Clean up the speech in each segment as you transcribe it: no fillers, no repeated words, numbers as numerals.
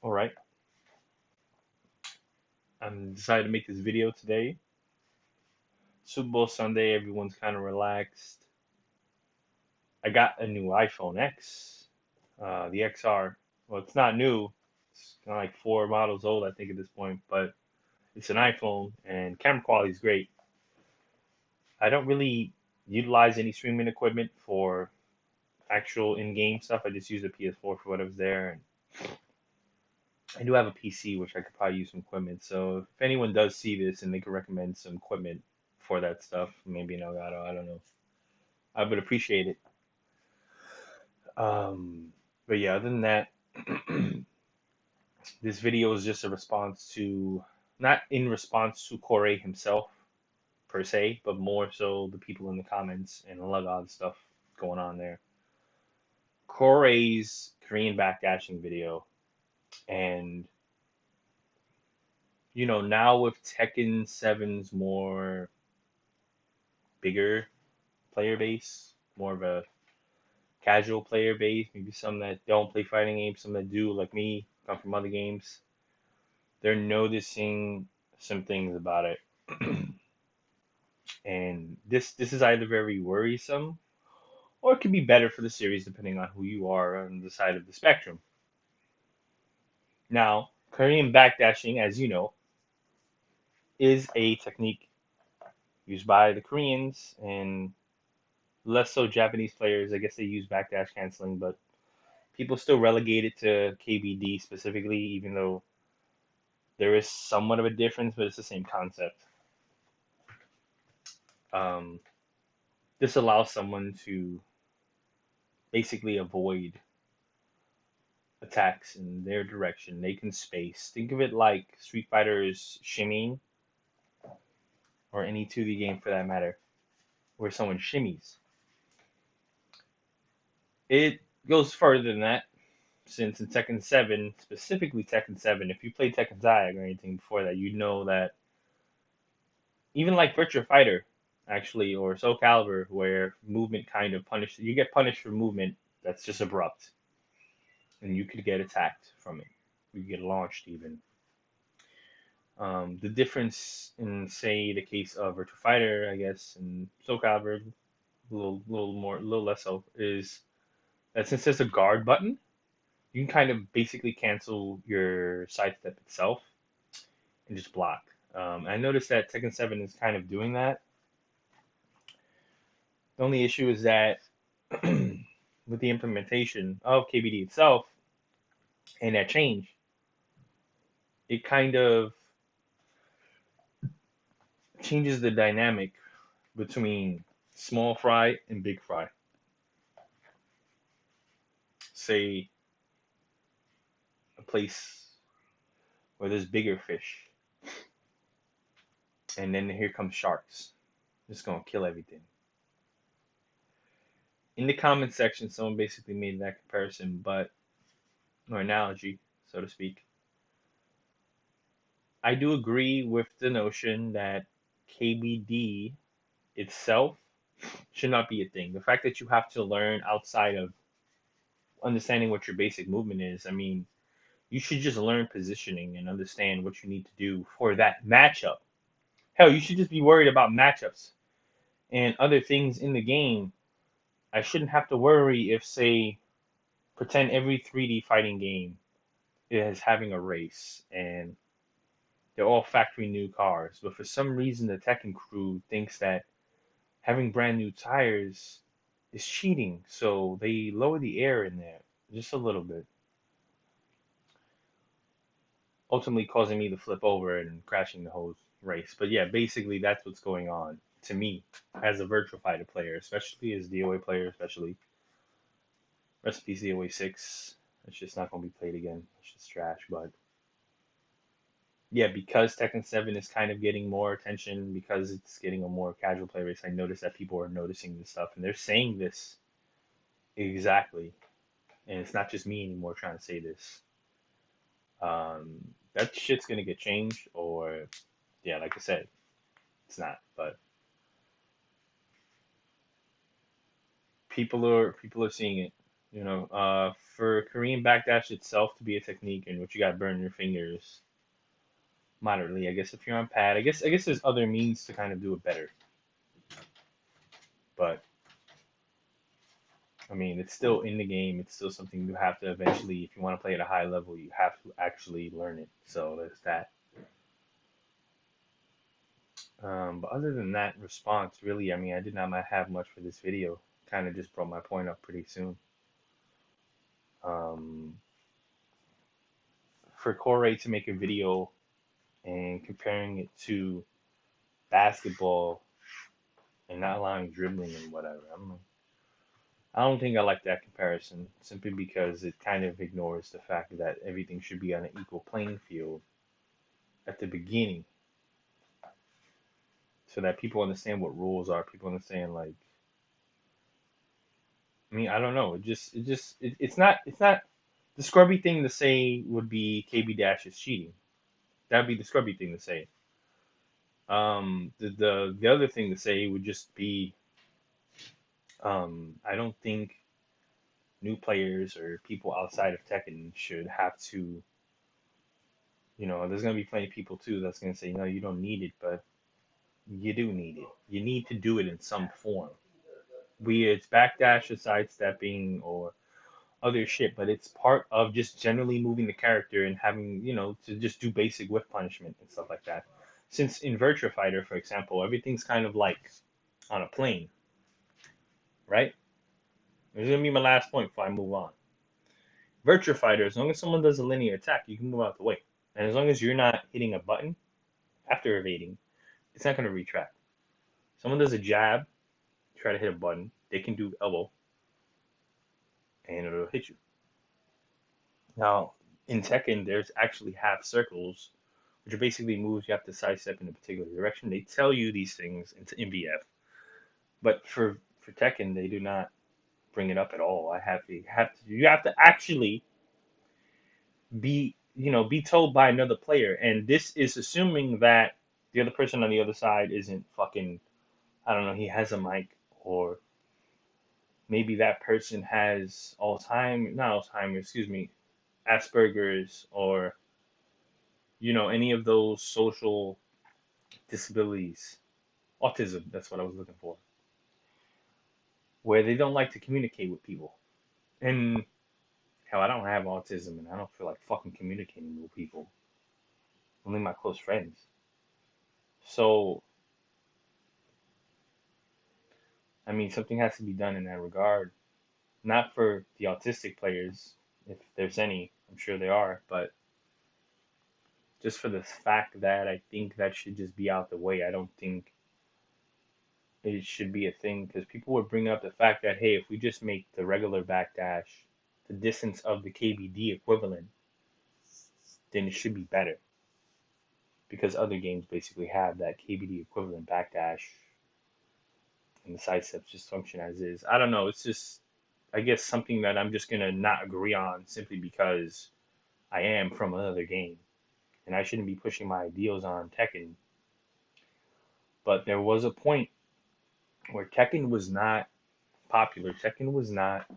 All right, I'm decided to make this video today. Super Bowl Sunday, everyone's kind of relaxed. I got a new iPhone X, the XR. Well, it's not new. It's kind of like 4 models old, I think, at this point, but it's an iPhone and camera quality is great. I don't really utilize any streaming equipment for actual in-game stuff. I just use a PS4 for whatever's there, and I do have a PC, which I could probably use some equipment. So if anyone does see this and they could recommend some equipment for that stuff, maybe an Elgato, I don't know. I would appreciate it. Um, but yeah, other than that, this video is just a response to, not in response to Corey himself per se, but more so the people in the comments and a lot of other stuff going on there. Corey's Korean backdashing video, and now with Tekken 7's more bigger player base, more of a casual player base, maybe some that don't play fighting games, some that do, like me, come from other games. They're noticing some things about it. And this is either very worrisome or it could be better for the series depending on who you are on the side of the spectrum. Now, Korean backdashing, as you know, is a technique used by the Koreans and less so Japanese players. I guess they use backdash canceling, but people still relegate it to KBD specifically, even though there is somewhat of a difference, but it's the same concept. Um, this allows someone to basically avoid attacks in their direction. They can space. Think of it like Street Fighter's shimmying, or any 2D game for that matter, where someone shimmies. It goes further than that, since in Tekken 7, specifically Tekken 7, if you played Tekken Zag or anything before that, you know that even like Virtua Fighter, actually, or Soul Calibur, where movement kind of punished, you get punished for movement that's just abrupt, and you could get attacked from it. You could get launched even. The difference in, say, the case of Virtua Fighter, I guess, and Soul Calibur, little more, a little less so, is that since there's a guard button, you can kind of basically cancel your sidestep itself and just block. I noticed that Tekken 7 is kind of doing that. The only issue is that with the implementation of KBD itself and that change, it kind of changes the dynamic between small fry and big fry. Say a place where there's bigger fish, and then here comes sharks, just gonna kill everything. In the comment section, someone basically made that comparison, but or analogy, so to speak. I do agree with the notion that KBD itself should not be a thing. The fact that you have to learn outside of understanding what your basic movement is, I mean, you should just learn positioning and understand what you need to do for that matchup. Hell, you should just be worried about matchups and other things in the game. I shouldn't have to worry if, say, pretend every 3D fighting game is having a race and they're all factory new cars. But for some reason, the Tekken crew thinks that having brand new tires is cheating. So they lower the air in there just a little bit, ultimately causing me to flip over and crashing the whole race. But yeah, basically that's what's going on to me as a Virtual Fighter player, especially as DOA player, especially. Recipe DOA 6. It's just not going to be played again. It's just trash. But yeah, because Tekken 7 is kind of getting more attention, because it's getting a more casual play race, I noticed that people are noticing this stuff and they're saying this exactly. And it's not just me anymore trying to say this. That shit's gonna get changed, or yeah, like I said, it's not. But people are seeing it. For Korean backdash itself to be a technique in which you got to burn your fingers moderately, I guess if you're on pad, I guess there's other means to kind of do it better. But I mean, it's still in the game. It's still something you have to eventually, if you want to play at a high level, you have to actually learn it. So there's that. But other than that response, really, I mean, I did not have much for this video. Kind of just brought my point up pretty soon. Um, for Corey to make a video and comparing it to basketball and not allowing dribbling and whatever, I don't think I like that comparison simply because it kind of ignores the fact that everything should be on an equal playing field at the beginning so that people understand what rules are. People understand like I mean, I don't know. It's not the scrubby thing to say would be KB Dash is cheating. That'd be the scrubby thing to say. The other thing to say would just be I don't think new players or people outside of Tekken should have to. There's gonna be plenty of people too that's gonna say no, you don't need it, but you do need it. You need to do it in some form. Be it's backdash or sidestepping or other shit, but it's part of just generally moving the character and having, to just do basic whiff punishment and stuff like that. Since in Virtua Fighter, for example, everything's kind of like on a plane, right? This is gonna be my last point before I move on. Virtua Fighter, as long as someone does a linear attack, you can move out the way. And as long as you're not hitting a button after evading, it's not gonna retract. Someone does a jab, try to hit a button, they can do elbow, and it'll hit you. Now, in Tekken, there's actually half circles which are basically moves you have to sidestep in a particular direction. They tell you these things in VF, but for Tekken, they do not bring it up at all. You have to actually be told by another player, and this is assuming that the other person on the other side isn't fucking, I don't know, he has a mic, or maybe that person has not Alzheimer's, excuse me, Asperger's, or any of those social disabilities, autism, that's what I was looking for, where they don't like to communicate with people. And hell, I don't have autism and I don't feel like fucking communicating with people, only my close friends. So, I mean, something has to be done in that regard. Not for the autistic players, if there's any, I'm sure there are, but just for the fact that I think that should just be out the way. I don't think it should be a thing because people would bring up the fact that, hey, if we just make the regular backdash the distance of the KBD equivalent, then it should be better because other games basically have that KBD equivalent backdash and the side steps just function as is. I don't know. It's just, I guess, something that I'm just gonna not agree on simply because I am from another game and I shouldn't be pushing my ideals on Tekken. But there was a point where Tekken was not popular. Tekken was not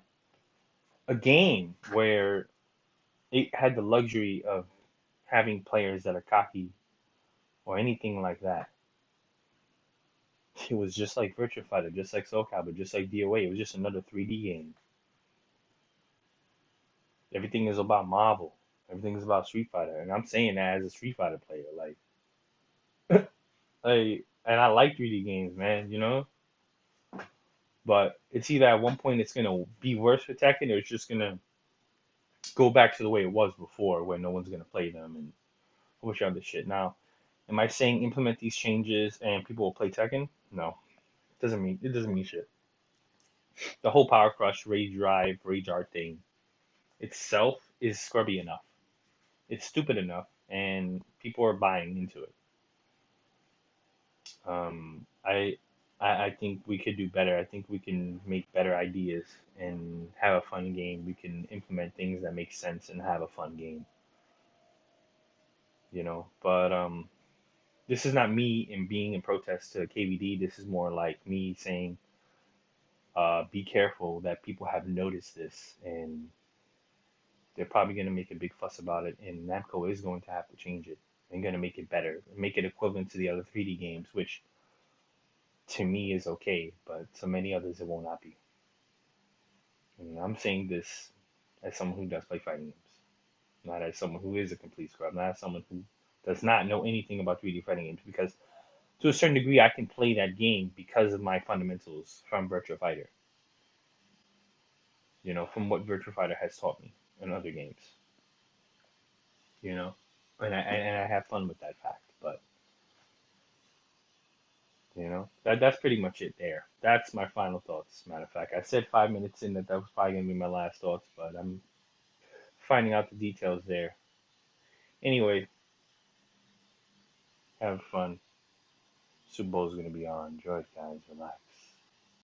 a game where it had the luxury of having players that are cocky or anything like that. It was just like Virtua Fighter, just like Soul Calibur, just like DOA. It was just another 3D game. Everything is about Marvel. Everything is about Street Fighter, and I'm saying that as a Street Fighter player, and I like 3D games, man. But it's either at one point it's gonna be worse for Tekken, or it's just gonna go back to the way it was before, where no one's gonna play them and a bunch of other shit. Now, am I saying implement these changes and people will play Tekken? No, it doesn't mean shit. The whole Power Crush, Rage Drive, Rage Art thing itself is scrubby enough. It's stupid enough, and people are buying into it. I think we could do better. I think we can make better ideas and have a fun game. We can implement things that make sense and have a fun game. But this is not me in being in protest to KVD. This is more like me saying Be careful that people have noticed this, and they're probably going to make a big fuss about it. And Namco is going to have to change it and going to make it better, make it equivalent to the other 3D games, which to me is okay, but to many others it will not be. And I'm saying this as someone who does play fighting games, not as someone who is a complete scrub, not as someone who does not know anything about 3D fighting games, because to a certain degree I can play that game because of my fundamentals from Virtua Fighter, from what Virtua Fighter has taught me in other games, you know, and I have fun with that fact. But that's pretty much it there. That's my final thoughts. Matter of fact, I said 5 minutes in that was probably gonna be my last thoughts, but I'm finding out the details there. Anyway, have fun. Super Bowl's gonna be on. Enjoy it, guys. Relax.